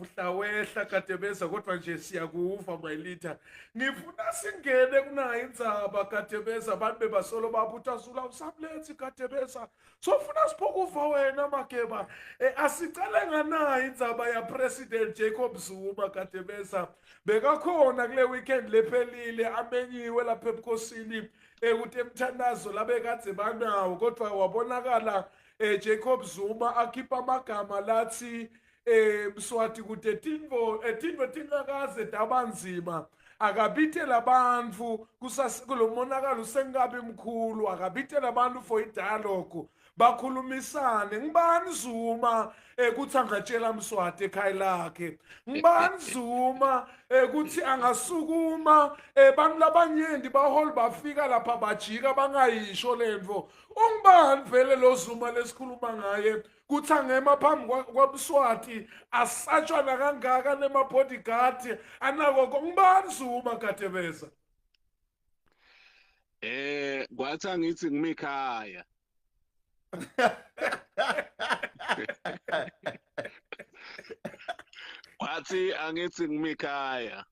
uhlawehla Gadebeza kodwa nje siyakuva mayilitha. Ngifuna singene kunayo indzaba Gadebeza abantu bebasolo babutha Zulu usamlethi Gadebeza. Sofuna siphokuva wena Mageba. Asicele nganayo indzaba ya President Jacob Zuma Gadebeza. Bekakhona kule weekend lephelile amenyiwe lapha ebukhosini ukuthi emthandazo labekadze banawo kodwa wabonakala Jacob Zuma akhipha amagama lathi Mswati kude tintfo tingakaze tabanzima akabitela bantfu kulomonakalo usengabi mkhulu akabitela bantfu for idialogue bakhulumisane ngibani Zuma kuthi angatshela Mswati ekhaya lakhe ngibani Zuma kuthi angasukuma bantu labanyenti baholi bafika lapha bajika bangayisho lentfo ungibani vele lo Zuma lesikhuluma ngaye kuthi angema phambi kwaMswati asatshwana kangaka nemabodyguard anako ngibani Zuma Gadebeza kwathi angithi ngimikhaya wathi angithi ngimikhaya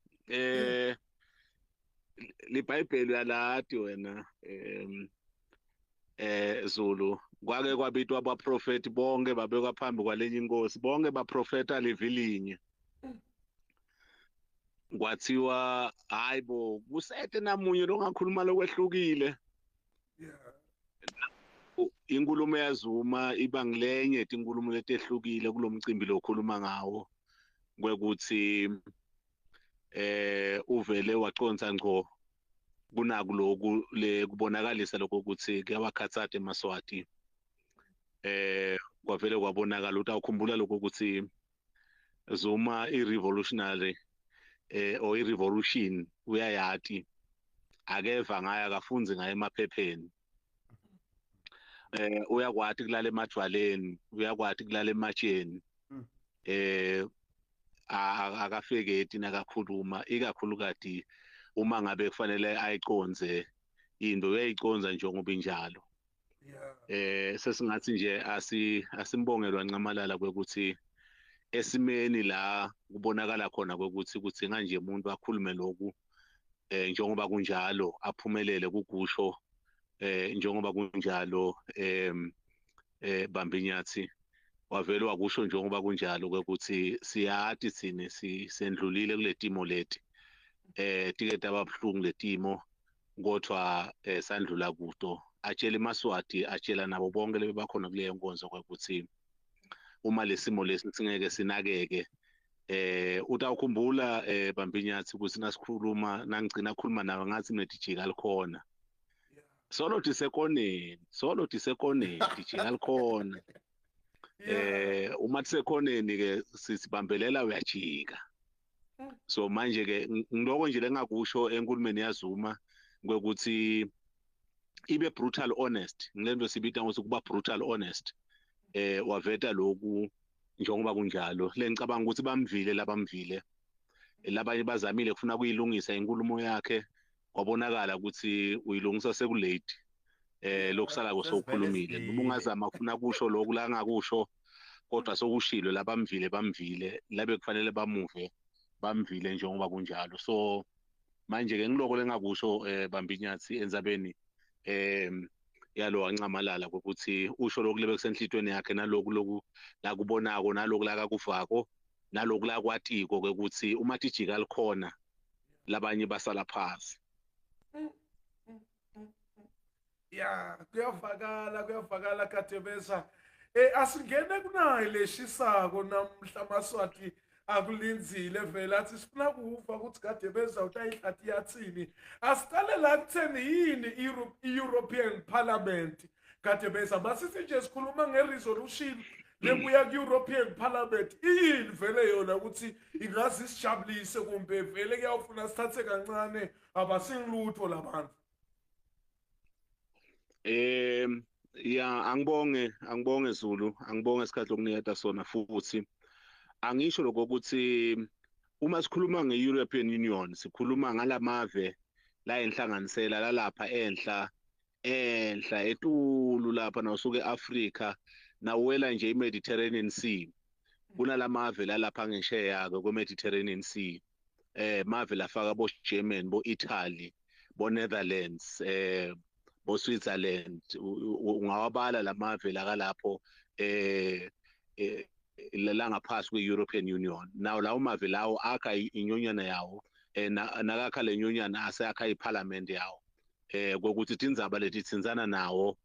liBhayibheli yalati wena Zulu kwake kwabitwa abaprofeti bonke babekwa phambi kwalenye inkosi bonke baprofeta levilinye kwathiwa hayibo kusete namunye longakhuluma lokwehlukile inkulumo yaZuma ibangilenye inkulumo letehlukile kulomcimbi lokhuluma ngawo kwekuthi uvele waconsa ngco kunaku lokhu kubonakalisa lokho ukuthi kuyawakhatsata eMaswati kwavele kwabonakala ukuthi awukhumbula lokho ukuthi Zuma i-revolutionary or i-revolution uyayati akeva ngayo akafunzi ngayo emaphepheni uyakwati kulala emajwaleni uyakwati kulala ematsheni akafeketi nakakhuluma ikakhulukati uma ngabe kufanele ayiconze into uyayiconza njengoba injalo sesingathi nje asimbongelwa ncamalala kwekuthi esimeni la kubonakala khona ukuthi nganje umuntu akhulume lokhu njengoba kunjalo aphumelele kugusho njengoba kunjalo Bambinyathi wavele wakusho njengoba kunjalo ukuthi siyati thine sendlulile kule timo leti tike tababhlungu letimo kodwa sandlula kuto atshela eMaswati atshela nabo bonke lebakhona kuleyo nkonzo ukuthi uma lesimo lesi singeke sinakeke utawukhumbula Bambinyathi ukuthi nasikhuluma nangigcina khuluma nawe ngathi nedijika likhona solo tisekoneni dijika likhona uma tisekhoneni ke sisibambelela uyajika so manje ke ngiloko nje lengakusho enkulumeni yaZuma kwekuthi ibe brutal honest ngilento sibita ngokuthi kuba brutal honest waveta lokhu njengoba kunjalo lengicabanga ukuthi bamvile labanye bazamile kufuna kuyilungisa inkulumo yakhe kwabonakala ukuthi uyilungisa sekulate lokusala kosokhulumile ubungazama kufuna kusho lokhu la ngakusho kodwa sokushilo bamvile labe kufanele bamuve bamvile njengoba kunjalo so manje ke ngiloko lengakusho Bambinyathi enzabeni yalo wancamalala ukuthi usho lokhu lebe kusenhlitweni yakhe naloku la kubonako naloku la kakuvako naloku la kwatiko ukuthi uma tijika likhona labanye basala phansi kuyavakala Gadebeza asingene kunayo leshisako namhla Maswati akulinzile vele athi sifuna kuva ukuthi Gadebeza utayihlathi yathini asiqale la kutheni yini i-European Parliament Gadebeza masithi nje sikhuluma nge-resolution lebuya ku-European Parliament iyini vele yona ukuthi ingazi sijabulise kumbe vele kuyawufuna sithathe kancane abasingilutho labantu angibonge Zulu angibonge isikhathi lokuniketa sona futhi angisho lokho ukuthi uma sikhuluma nge-European Union sikhuluma ngalamave la enhlanganisela lalapha enhla etulu lapha nawusuke eAfrica nawela nje iMediterranean Sea kunalamave lalapha ngesheya ke kwe-Mediterranean Sea mave lafaka bo German bo Italy bo Netherlands bo Switzerland ungawabala lamave lakalapho la ngaphasi kwe-European Union nawo lawo mave lawo akha inyonyana yawo nakakha le nyonyana aseyakha iparliament yawo kokuthi tindzaba leti tsinzana nawo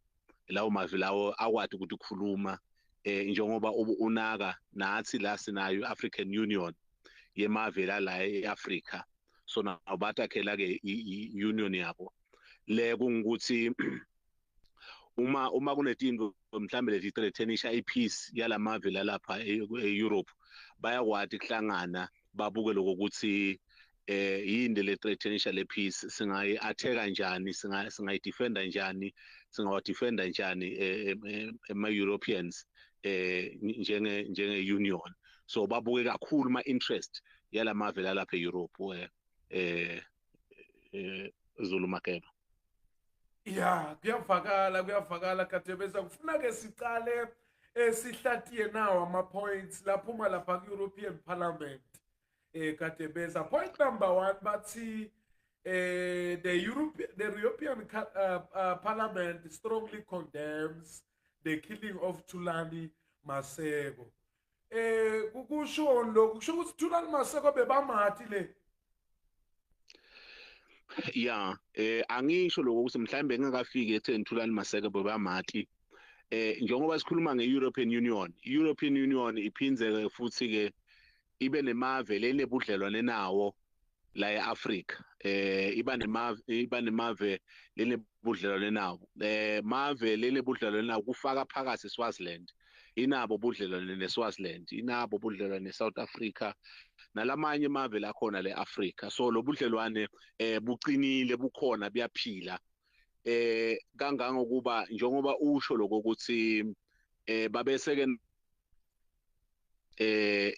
lawo mave lawo akwati ukuthi ukukhuluma njengoba unaka nathi la sinayo African Union yemave la eAfrica so nabathakela ke i-union yabo le kungukuthi uma kunetinto mhlambe leti threatenisha ipeace yalamave lalapha eEurope bayakwati kuhlangana babuke lokuthi yini le threatenisha le peace singayi-attack kanjani singayidefenda njani singawadefenda njani ema-Europeans njenge-union so babuke kakhulu ma-interest yalamave lalapha e-Europe Zulu Makeba. Ya kuyavakala Gadebeza kufuna ke sicale sihlatiye nawo ama-points laphuma lapha ku-European Parliament Gadebeza. Point number 1 bathi the European Parliament strongly condemns the killing of Thulani Maseko. Kusho lokhu kusho ukuthi Thulani Maseko bebamathi le. Yeah, angisho lokho ukuthi mhlambe ngingakafiki etheni Thulani Maseko bebamathi njengoba sikhuluma nge-European Union. I-European Union iphinze futhi ke ibe nemave lenebudlelwane nawo la eAfrica iba nemave lenebudlelwane nawo mave lenebudlelwane nawo kufaka phakathi Swaziland inabo budlelwane neSwaziland inabo budlelwane neSouth Africa nalamanye mave la khona leAfrica so lo budlelwane bucinile bukhona buyaphila kangangokuba njengoba usho lokuthi babeseke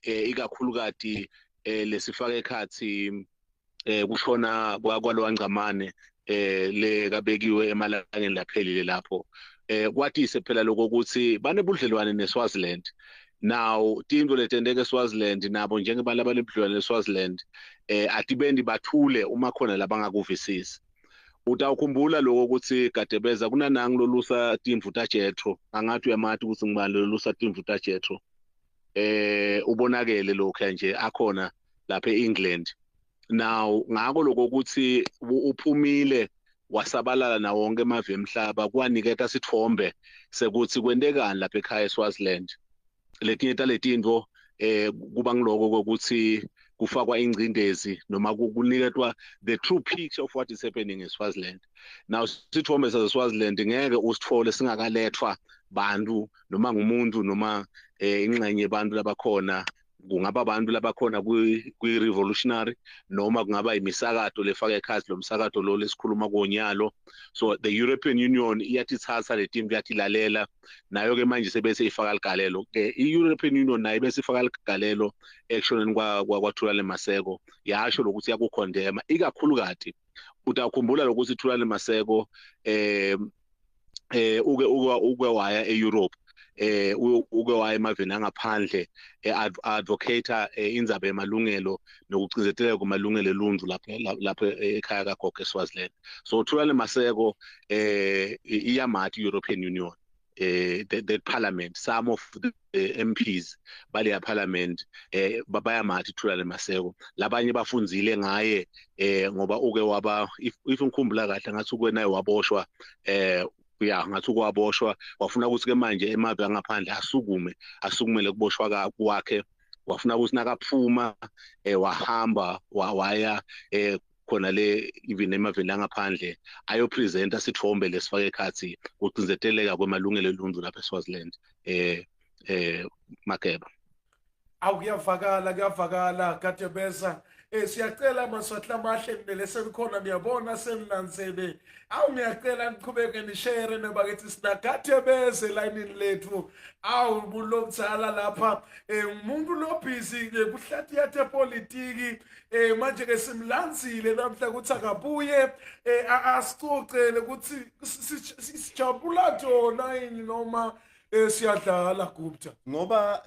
ikakhulukati lesifaka ekhathi kushona kwalowa Ngcamane le kabekiwe emalangeni laphelile lapho kwatise phela lokuthi banebudlelwane neSwaziland now tinto letendeke eSwaziland nabo njengoba labanebudlelwane neSwaziland atibendi bathule uma khona labangakuvisisi utawukhumbula lokho ukuthi Gadebeza kunanangi lolusa timvu taJethro angathi uyamathi ukuthi ngibani lolusa timvu taJethro ubonakele lokho nje akhona lapha eEngland now ngako lokho ukuthi uphumile wasabalala na wonke emave emhlaba kwaniketa sithombe sekuthi kwentekani lapha ekhaya eSwaziland letinye taletinto kuba ngiloko ukuthi kufakwa ingcindezi noma kuniketwa the true picture of what is happening in Swaziland now sithombe saseSwaziland ngeke usithole singakalethwa bantu noma ngumuntu noma ingxenye yabantu labakhona kungaba abantu labakhona kwi-revolutionary noma kungaba imisakato lefaka ekhathi lo msakato lo lesikhuluma konyalo so the European Union iyatithatha letimbi yatilalela nayo ke manje sebese ifaka ligalelo i-European Union nayo bese ifaka ligalelo actioneni kwaThulani Maseko yasho lokuthi yakukhondema ikakhulukati utakhumbula lokuthi Thulani Maseko uke waya eEurope uke waya emaveni angaphandle advocate indzaba yemalungelo nokucinzeteleka kumalungelo eluntu lapho ekhaya kagogo eSwaziland so Thulani Maseko iyamathi European Union the parliament some of the MPs bale parliament bayamathi Thulani Maseko labanye bafunzile ngaye ngoba uke waba if ngikhumbula kahle ngathi uke naye waboshwa ya ngathi ukwaboshwa wafuna ukuthi ke manje emave angaphandle asukumele kuboshwa kwakhe wafuna ukuthi nakaphuma wahamba waya khona le even emaveni angaphandle ayopresenta sithombe lesifaka ekhathi ucinzeteleka kwemalungelo eluntu lapha eSwaziland Makeba kuyavakala Gadebeza siyacela maswahla amahle nile senikhona ngiyabona senilandzele ngiyacela niqhubeke nishare nebakithi sina Gadebeza elayinini lethu bulomtshala lapha umuntu lo busy kuhlathi yathe politiki manje ke simlandzile namhla ukuthi akabuye asicocele ukuthi sijabula jona yini noma siyadlala Gupta. ngoba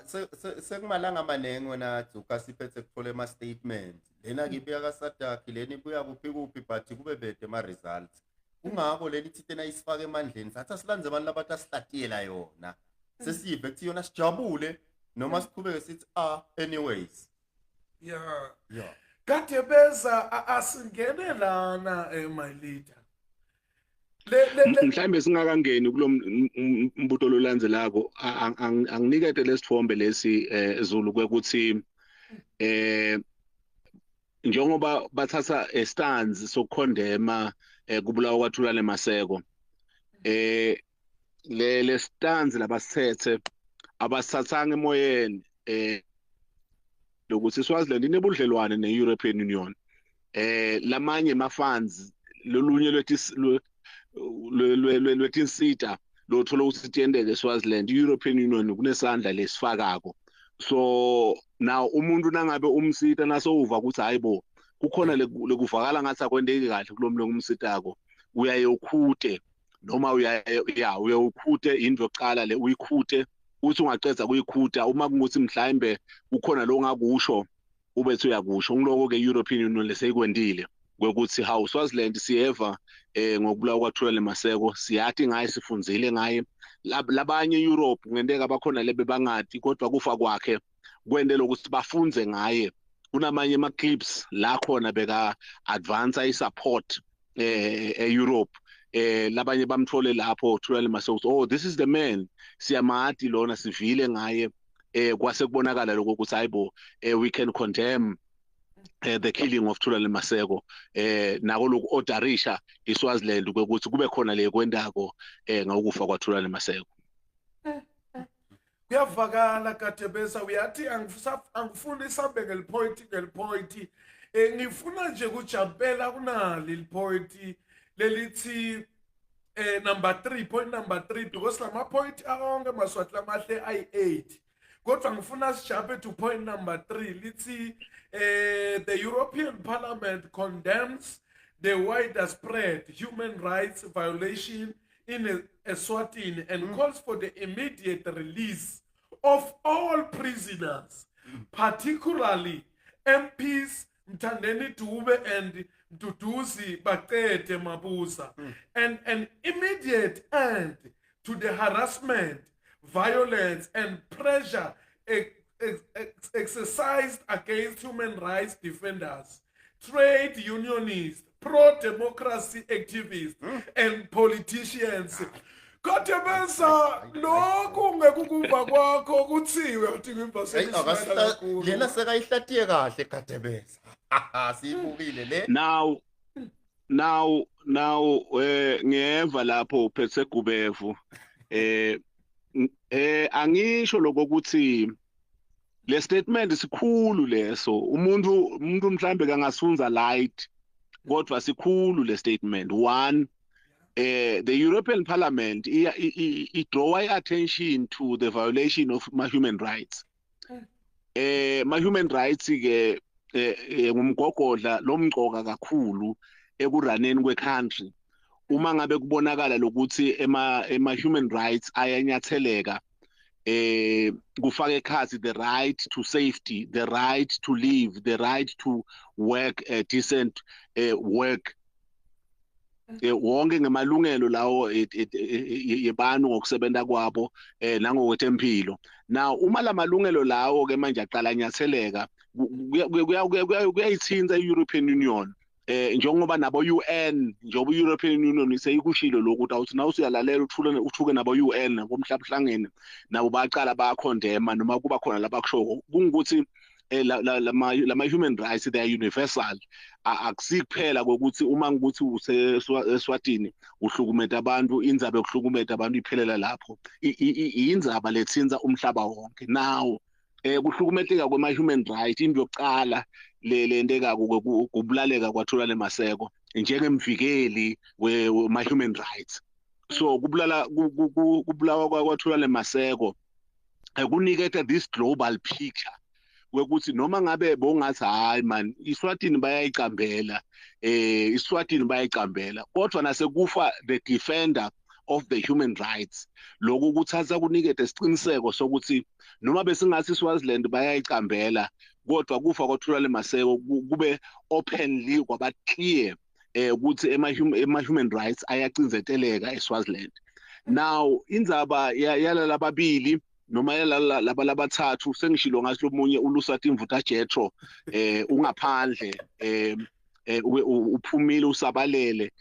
sekumalanga amanenge wena Dzuka siphethe kuthola ama statement lena ngibuya kaSadak leni ibuya kuphi but kube bede ama results kungakho leli thina isifaka emandleni sathi asilanze abantu labathi asitatiela yona sesive kuthi yona sijabule noma siqhubeke sithi anyways Yeah. yeah Gadebeza asingene lana my leader. Mhlambe singakangeni kulombuto lolandzelako anginikete lesithombe lesi Zulu kwekuthi njengoba bathatha stance sokukhondema kubulawa kwaThulane Maseko le stance labasithethe abasithathanga emoyeni lokuthi Swaziland inebudlelwane ne-European Union lamanye ama funds lolunye lwetinsita lothola ukuthi tiyendeke Swaziland European Union kunesandla lesifakako so now umuntu nangabe umsita nasouva ukuthi hayibo kukhona lekuvakala ngathi akwendeki kahle kulomlo ngumsitako uyaye ukhute noma uyaye ukhute into yokuqala le uyikhute uthi ungaqedza kuyikhuta uma kunguthi mhlambe ukhona lo ngakusho ubethu uyakusho ngiloko ke European Union leseyikwendile kwekuthi how Swaziland siyeva ngokubulawa kwaThulane Maseko siyathi ngaye sifunzile ngaye labanye Europe ngendeka bakhona lebe bangati kodwa kufa kwakhe kwendela ukuthi bafunze ngaye kunamanye ama clips la khona beka advance I-support Europe labanye bamthole lapho Thulane Maseko oh this is the man siyamati lona sivile ngaye kwase kubonakala lokho ukuthi hayibo we can condemn the killing of Thulane Maseko nako lokhu odarisha iSwaziland ukuthi kube khona le kwendako ngokufa kwaThulane Maseko kuyavakala Gadebeza uyathi angifuni isambe ngelipoint ngifuna nje kujampela kunali lipoint lelithi number 3 point number 3 because lama point onke maswathi lamahle ay8 kodwa ngifuna sijampe to point number 3 lithi the European Parliament condemns the widespread human rights violation in Eswatini and calls for the immediate release of all prisoners, particularly MPs Mthandeni Dube and Duduzi Bakete Mabuza, and an immediate end to the harassment, violence, and pressure exercised against human rights defenders, trade unionists, pro-democracy activists, and politicians. Gadebeza lokhu ngekukuva kwakho kuthiwe uthi ngimba lena sekayihlatiye kahle Gadebeza siyibukile le now ngeva lapho uphethe Gubevu angisho lokuthi le statement sikhulu leso umuntu mhlambe kangasunza light kodwa sikhulu le statement one the European Parliament draw attention to the violation of human rights human rights ke ngumgogodla lomgcoka kakhulu ekuraneni kwe-country uma ngabe kubonakala lokuthi ema human rights ayanyatheleka kufaka ekhathi the right to safety, the right to live, the right to work decent work wonke ngemalungelo lawo yebanu ngokusebenza kwabo nangokwethempilo. Now uma lamalungelo lawo ke manje aqala nyatheleka kuyayithinta i-European Union njengoba nabo UN njengoba i-European Union seyikushilo lokuthi awuthi na usuyalalela uthuke nabo UN ngomhlabuhlangene nabo baqala bayakhondema noma kuba khona labakusho kungukuthi lama human rights they are universal akusiphela kokuthi uma ngikuthi useSwatini uhlukumeza abantu indzaba yokuhlukumeza abantu iphelela lapho indzaba lethinza umhlaba wonke. Now kuhlukumezeka kwema human rights into yokuqala lenteka kubulaleka kwaThulane Maseko njengemvikeli wema human rights. So kubulawa kwaThulane Maseko kuniketa this global picture wekuthi noma ngabe bongathi hayi man iSwatini bayayicambela kodwa nasekufa the defender of the human rights lokho kuthatha kunikete isiqiniseko sokuthi noma besingathi Swaziland bayayicambela kodwa kufa kwaThulale Maseko kube openly kwaba clear ukuthi ema-human rights ayacinzeteleka eSwaziland. Now indzaba yalala babili noma yalala labathathu sengishilo ngathi lomunye uLusati Mvutha Jetro ungaphandle uphumile usabalele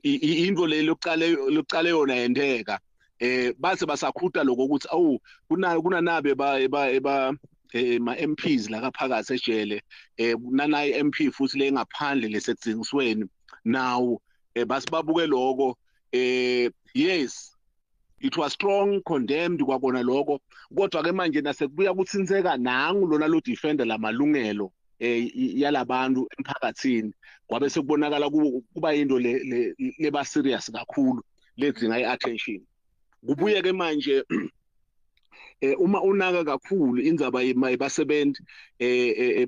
into le lokuqale yona yendeka base basakhuta lokho ukuthi awu kunanabe ma MPs la kaphakathi ejele nanayi MP futhi le ngaphandle lesekudzingisweni now basibabuke lokho yes it was strong condemned kwabona lokho kodwa ke manje nasekubuya kuthinseka nangu lona lo defender lamalungelo yalabantu emphakathini kwabe sekubonakala kuba into leba serious kakhulu ledzinga iattention kubuye ke manje uma unaka kakhulu indzaba yebasebenzi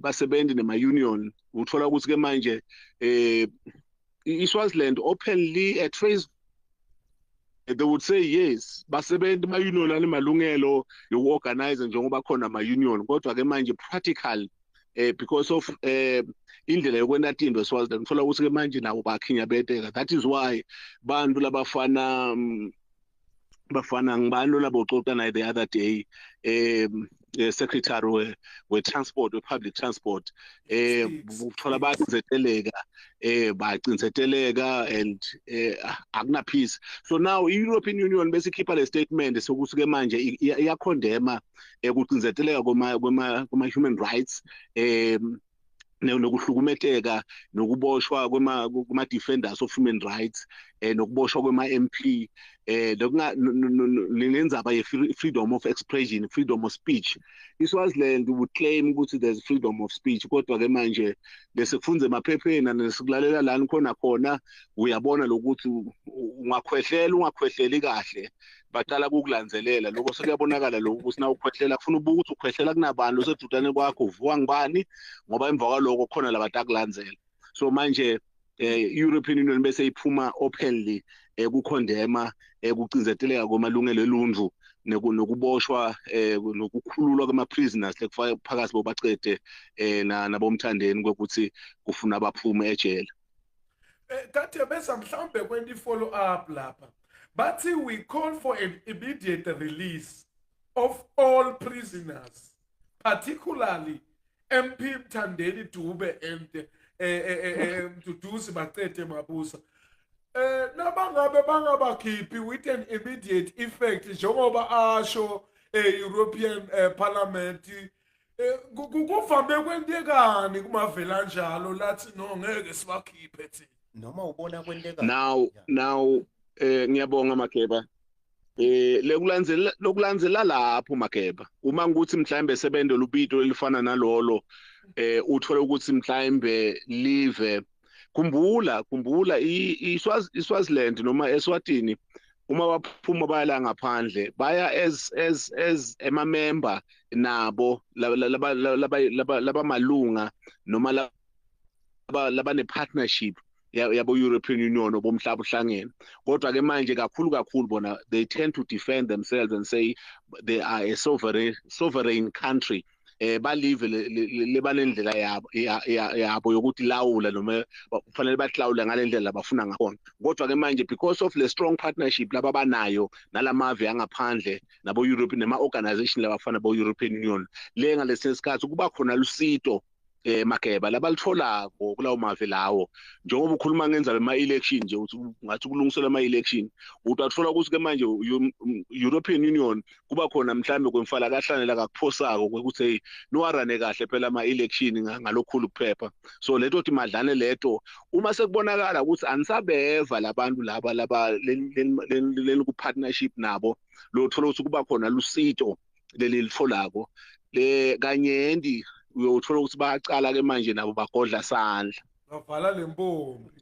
basebenzi nema-union uthola ukuthi ke manje iSwaziland openly at face they would say yes basebenzi ma-union anemalungelo yoku-organize njengoba khona ama-union kodwa ke manje practical because of indlela yokwenta tinto eSwaziland uthola ukuthi ke manje nabo bakhinyabeteka. That is why bantu labafana ngibani labo uxoxa naye the other day secretary we-transport we-public transport uthola bacinzeteleka and akuna peace. So now i-European Union besikhipha le statement sokuthi ke manje iyakondema ukucinzeteleka kuma-human rights nokuhlukumeteka nokuboshwa kuma-defenders of human rights nokuboshwa kwema-MP nendzaba ye-freedom of expression, freedom of speech. iSwaziland would claim ukuthi there's freedom of speech kodwa ke manje lesekufunza emaphepheni nesikulalela lana khona uyabona lokuthi ungakhwehleli kahle baqala ukukulandzelela lokho sekuyabonakala lokho ukuthi na ukhwehlela kufuna ubuka ukuthi ukhwehlela kunabani losedudane kwakho uvuka ngibani ngoba emva kwaloko khona labatakulandzela. So manje European Union bese iphuma openly kukhondema kucinzeteleka kwamalungelo eluntu nokuboshwa nokukhululwa kwama-prisoners lekufaka phakathi bobacede nabomthandeni kwekuthi kufuna baphume ejele. Gadebeza mhlambe kwendi follow up lapha bathi we call for an immediate release of all prisoners, particularly MP Mthandeni Dube and Mduduzi Bacede Mabuza. Nabangabe bangabakhiphi with an immediate effect njengoba asho European Parliament kuvame kwendekani kumavela njalo lathi no ngeke sibakhiphe thina noma ubona kwenteka now ngiyabonga Mageba lokulandzela lapho Mageba uma ngikuthi mhlawumbe sebende lubito elifana nalolo uthola ukuthi mhlawumbe live khumbula iSwaziland noma eSwatini uma baphuma baya ngaphandle baya as member nabo laba malunga noma laba ne partnership yabo European Union obomhlaba uhlangene kodwa ke manje kakhulu bona they tend to defend themselves and say they are a sovereign country balive lebanendlela yabo yokuthi lawula noma kufanele bahlawule ngalendlela abafuna ngakhona kodwa ke manje because of the strong partnership laba banayo nalamave angaphandle nabo European nema organization labafana bo European Union le ngalesi sikhathi kuba khona lusito Mageba labalitholako kulawo mave lawo njengoba ukhuluma ngenza ama-election nje uthi ngathi kulungiselwa ama-election utathola ukuthi ke manje European Union kuba khona mhlambe kwemfala kahlanela kakuphosako ukuthi nowarane kahle phela ama-election ngalokhulu kuphepha. So leto thi madlane leto uma sekubonakala ukuthi anisabeva labantu laba le ku-partnership nabo lo thola ukuthi kuba khona lusito leli litfolako le kanyendi uyothola ukuthi bayacala ke manje nabo bagodla sandla bavala lempompi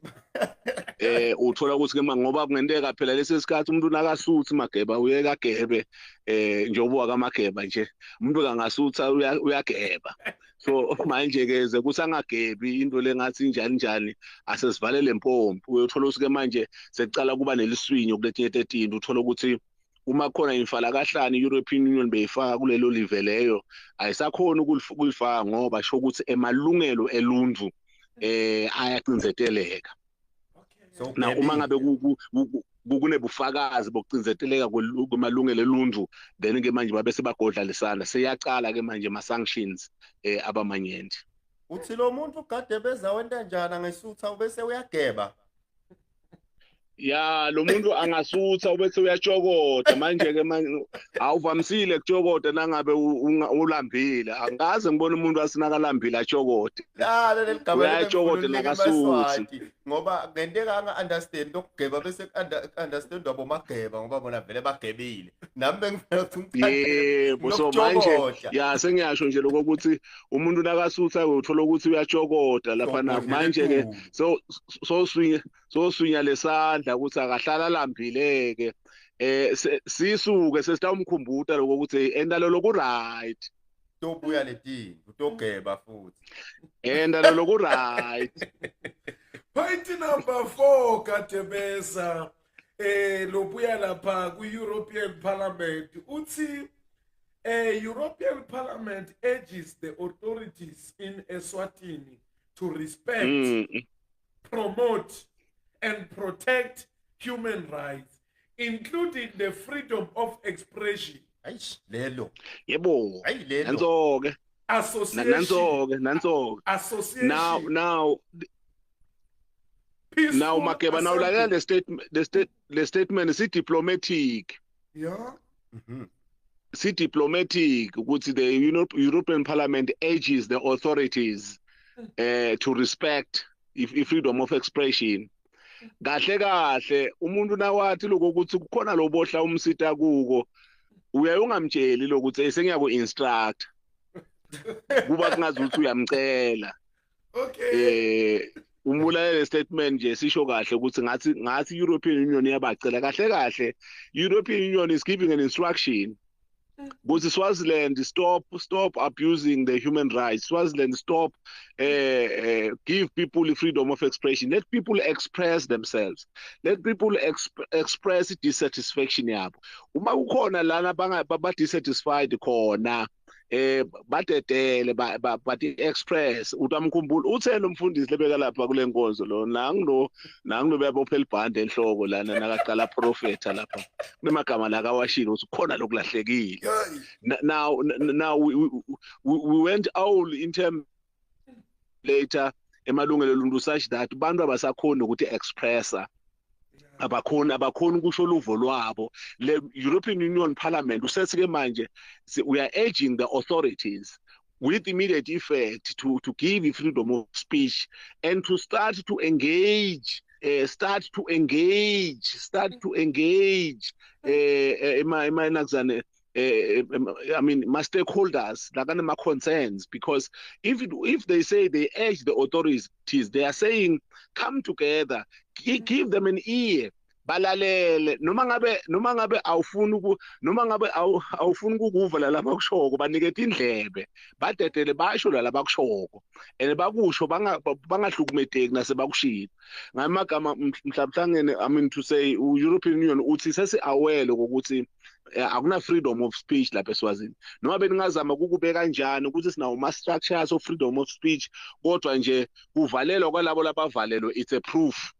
uthola ukuthi ke ngoba kungenteka phela lesi sikhathi umuntu nakasuthi mageba uyeka gebe njengoba kamageba nje umuntu kangasutha uyageba so manje ke ze kusangagebi into lengathi njani asesivalele impompi uyothola ukuthi ke manje secala kuba neliswinyo kuletinye tetinto uthola ukuthi uma khona imfala kahlani European Union beyifaka kulelo live leyo ayisakhona ukulifaka ngoba sho ukuthi emalungelo eluntu ayacinzeteleka. So Na uma ngabe kunebufakazi bokucinzeteleka kwemalungelo eluntu then ke manje babe sebagodla lesana seyaqala ke manje ama sanctions abamanyenti. uthi lo muntu uGadebeza wenta njani ngesutha ubese uyageba Ya lo muntu angasutha ubese uyatshokota manje ke manje awuvamisile kutshokoda nangabe ulambile angaze ngibone umuntu asinakalambile atshokode leligama uyatshokota nakasuthi ngoba ngenteka anga-understand lokugeba bese understand wabo mageba ngoba bona vele bagebile nami bengifuna ukuthi yebo so manje ya sengiyasho nje lokuthi umuntu nakasutha uthola ukuthi uyatshokota lapha naku manje ke so swinya lesandla ukuthi akahlala lambile ke sisuke sesitawumkhumbuta lokuthi endalo loku right tobuya letini utogeba futhi endalo loku right. Point number 4 Gadebeza lobuya lapha ku-European Parliament uthi European Parliament urges the authorities in Eswatini to respect promote and protect human rights, including the freedom of expression. Lelo. Yebo. Nanzo-ke. Association. Nanzo-ke. Association. Now Makeba, now like the statement is diplomatic. Yeah. See diplomatic, which the European Parliament urges the authorities to respect freedom of expression. Kahle umuntu nawathi lokuthi kukhona lobohla umsita kuko uyaye ungamtsheli lokuthi sengiyaku instruct kuba kungazuthi uyamcela. Okay. Umulalele statement nje sisho kahle ukuthi ngathi European Union iyabacela kahle European Union is giving an instruction ukuthi Swaziland stop abusing the human rights. Swaziland stop give people freedom of expression. Let people express themselves. Let people express dissatisfaction yabo. Uma ukhona lana ba dissatisfied khona batetele bathi express utamkhumbula uthena umfundisi lebeka lapha kule nkonzo lo nangu beyabopha elibhande enhloko lana nakaqala prophet lapha kunemagama la kawashilo ukuthi khona lokulahlekile. Now we went all in term later emalungelo oluntu such that abantu abasakhona ukuthi expressa abakhona ukusho uluvo lwabo. Le European Union Parliament usethi ke manje we are urging the authorities with immediate effect to give freedom of speech and to start to engage I mean, my stakeholders, my concerns, because if they say they urge the authorities, they are saying come together, give them an ear. Balalele noma ngabe awufuni ukuva la bakushoko baniketa indlebe badedele basho la bakushoko and bakusho bangahlukumezeki nasebakushila ngamagama mhlawumhlangene I mean to say European Union uthi sesi aware ukuthi akuna freedom of speech lapha eSwazini noma beningazama ukubeka kanjani ukuthi sinawo ma structures of freedom of speech kodwa nje kuvalelwa kwalabo labavalelwe it's a proof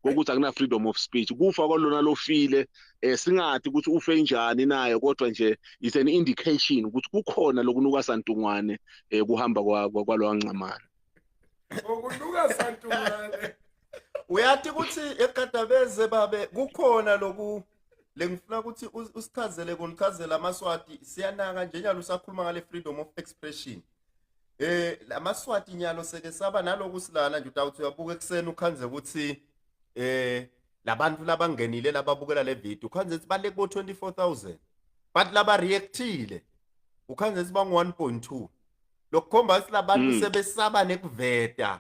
ukuthi akuna freedom of speech kufa kwalona lofile singathi ukuthi ufe njani naye kodwa nje is an indication ukuthi kukhona lokunuka santungwane kuhamba kwalo ncamana okunuka santungwane uyathi ukuthi eGadebeza babe kukhona loku lengifuna ukuthi usichazele konichazela amaswati siyanaka nje nyalo usakhuluma ngale freedom of expression amaswati nyalo seke saba naloku silana nje utawuthi uyabuka ekseni ukhanze ukuthi labantu labangenile lababukela le video ukhanze ukuthi baleke bo 24,000 but laba reactile ukhanze ukuthi bangu 1.2 lokukhomba ukuthi labantu sebesaba nekuveta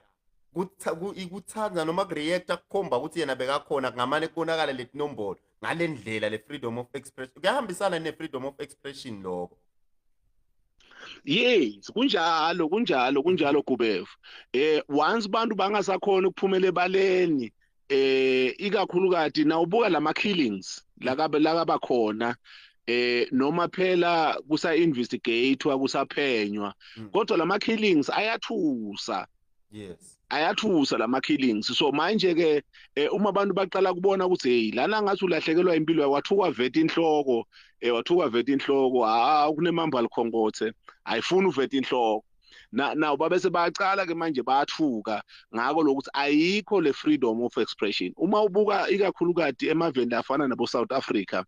ikuthanza noma kureacta kukhomba ukuthi yena bekakhona ngamane kubonakala leti nombolo ngale ndlela le freedom of expression kuyahambisana ne freedom of expression lokho. Yes, kunjalo Gubevu. Once abantu bangasakhona ukuphumela ebaleni, ikakhulukati nawubuka lama killings lakaba khona, noma phela kusa investigatewa kusaphenywa, kodwa lama killings ayathusa. Yes. Ayathusa lama killings. So manje ke uma abantu baqala kubona ukuthi hey lana ngathi ulahlekelwa impilo wathuka vete inhloko, kunemamba alikhongothe ayifuni uvete inhloko. Now babese bayaqala ke manje bayathuka ngako lokuthi ayikho le freedom of expression. Uma ubuka ikakhulukati emavenda afana nabo South Africa,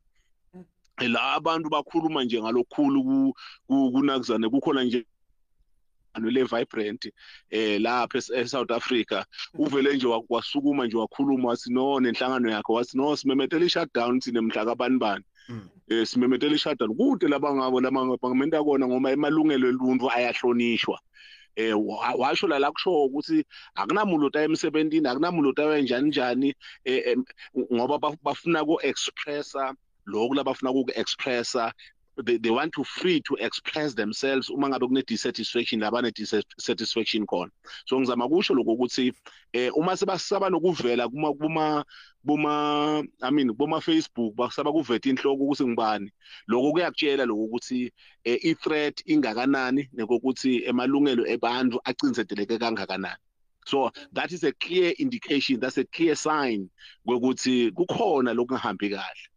la abantu bakhuluma nje ngalokukhulu kunakuzane kukhona nje le vibrant lapha eSouth Africa uvele nje wasukuma nje wakhuluma wathi no nenhlangano yakhe wathi no simemetela i-shutdown sine mhla kabanibani simemetela i-shutdown kude labangabo bangamenta kona ngoma emalungelo oluntu ayahlonishwa. Washo la kusho ukuthi akunamuntu ota emsebentini akunamuntu ota njani ngoba bafuna ku expressa lokho labafuna ku expressa. They want to free to express themselves uma ngabe kune dissatisfaction labane dissatisfaction khona. So ngizama kusho lokho ukuthi uma sebasaba nokuvela kuma Facebook basaba kuveta inhloko ukuthi ngibani lokho kuyakutshela lokho ukuthi i-threat ingakanani nekokuthi emalungelo ebantu acinzeteleke kangakanani. So that is a clear indication, that's a clear sign ukuthi kukhona lokungahambi kahle.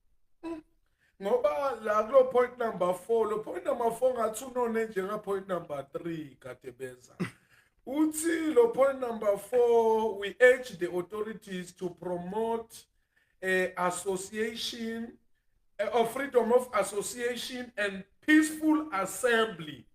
Ngoba la kulo point number 4 lo point number 4 ngathi unone njenga point number 3 Gadebeza. Uthi lo point number 4 we urge the authorities to promote association of freedom of association and peaceful assembly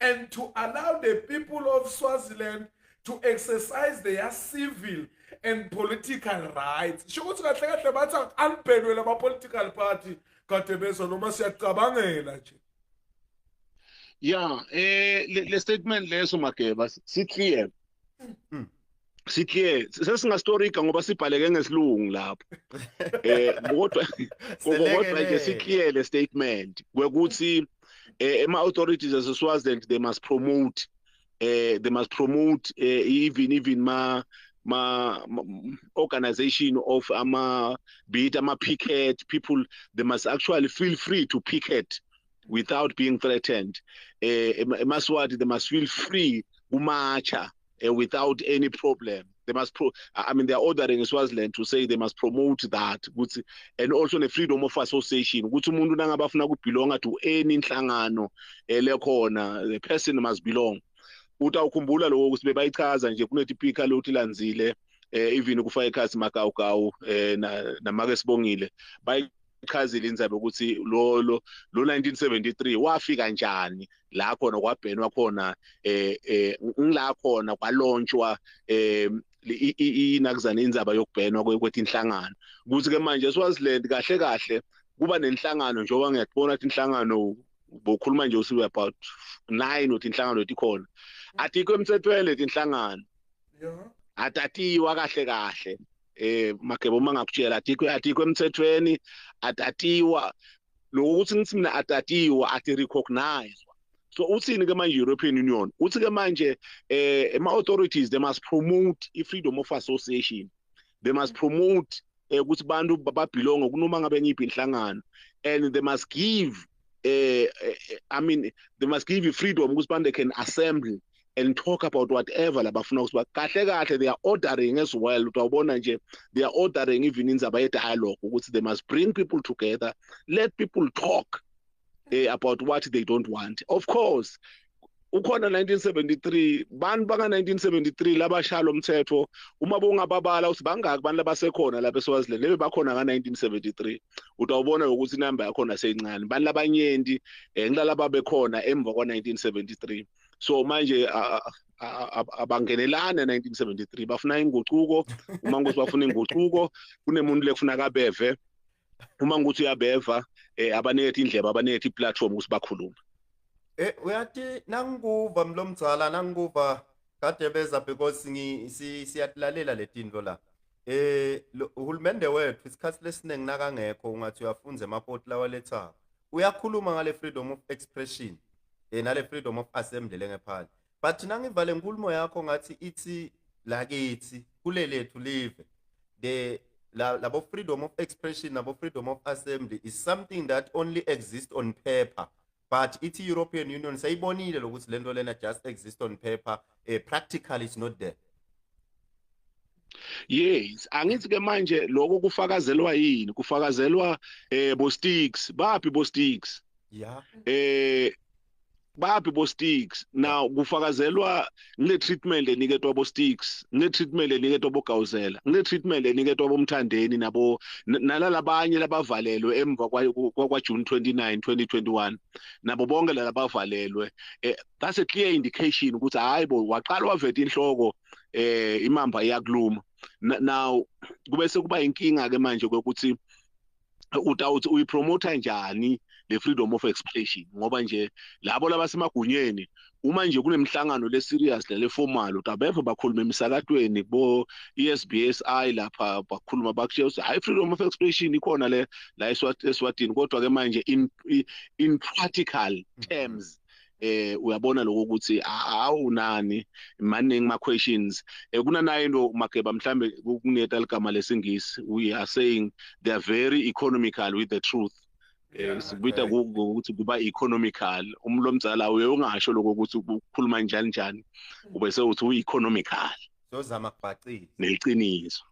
and to allow the people of Swaziland to exercise their civil and political rights. Shokuthi kahle kahle bathi alibhenwe lama political party Gadebeza noma siyacabangela nje. Yeah, le statement leso Mageba si-clear. Si-clear. Sesingastorika ngoba sibhaleke ngesilungu lapho. Kodwa nje si-clear le statement kwekuthi ama-authorities as-Swaziland they must promote even ma organization of be it picket people, they must actually feel free to picket without being threatened. Maswati, they must feel free umacha without any problem. They must they are ordering Swaziland to say they must promote that, and also the freedom of association. Ukuthi umuntu nangabafuna ukubelonga to any inhlangano lekhona, the person must belong. Utawukhumbula lokho ukuthi bebayichaza nje kunetipika lothi lanzile even kufa ekhasi makawukawu namake sibongile bayichazile indzabe ukuthi lo 1973 wafika njani la khona kwabhenwa khona ngila khona kwalonchwa inakuzana indzaba yokubhenwa kwetinhlangano ukuthi ke manje Swaziland kahle kahle kuba nenhlangano njengoba ngiyabona ukuthi inhlangano bokhuluma nje usiwe about 9 otinhlangano tikhona atikho emthethweni letinhlangano atatiwa kahle Mageba uma ngakutshela atikho emthethweni atatiwa lokuthi ngithi mina atatiwa ati recognize. So uthini ke manje European Union uthi ke manje ama authorities they must promote freedom of association, they must promote ukuthi bantu babelong kunoma ngabe ngiphi inhlangano, and they must give they must give you freedom ukuthi bantu can assemble and talk about whatever labafuna ukuthi kahle they are ordering as well. Utawubona nje they are ordering even indzaba ye dialogue ukuthi they must bring people together, let people talk about what they don't want. Of course ukhona 1973 bantu banga 1973 labashalo umthetho uma bongababala ukuthi bangaki bantu labasekhona lapha eSwaziland lebe bakhona nga 1973 utawubona ukuthi inamba yakhona seyincane bantu labanyenti ngilala babekhona emva kwa 1973. So manje abangenelana 1973 bafuna inguquko uma ngokuthi bafuna inguquko kunemuntu lekufuna kabeve uma ngokuthi uyabeva abanethe indlebe abanethe iplatform ukuthi bakhuluma. Uyathi nanguva mlomdzala nanguva Gadebeza because siyatlalela letinto la. Uhulumende wethu isikhathi lesiningi nakangekho ungathi uyafunza emapoti lawa letha. Uyakhuluma ngale freedom of expression nale freedom of assembly lengephandle. But nangivale inkulumo yakho ngathi ithi lakithi kulelethu live. Labo freedom of expression nabo freedom of assembly is something that only exists on paper. But its European Union sayibonile lokuthi lento lena just exists on paper, practically it's not there. Yes, angithi ke manje lokho kufakazelwa yini? Kufakazelwa bo sticks, baphi bo sticks? Yeah. Baphi bo sticks? Now kufakazelwa ngile treatment eniketwa bo sticks, ngile treatment eniketwa bo Gawuzela, ngile treatment eniketwa bo Mthandeni nabo nalalabanye labavalelwe emva kwa June 29, 2021. Nabo bonke labavalelwe. That's a clear indication ukuthi hayibo waqala waveta inhloko imamba iyakuluma. Now kube sekuba inkinga ke manje ukuthi utawuthi uyipromote njani le freedom of expression ngoba nje labo labasemagunyeni uma nje kunemhlangano le serious le formal utabeva bakhuluma emisakatweni bo ESBSI lapha bakhuluma bakushiya hayi freedom of expression ikhona la eSwatini kodwa ke manje in practical terms uyabona lokho ukuthi awunani maningi ma questions kunanayo into Mageba mhlambe kuneta ligama lesingisi we are saying they are very economical with the truth sibita ukuthi kuba economical umlo mdzala uye ungasho lokho ukuthi ukukhuluma njani ube sewuthi u economical Sozama kubhacisa neliqiniso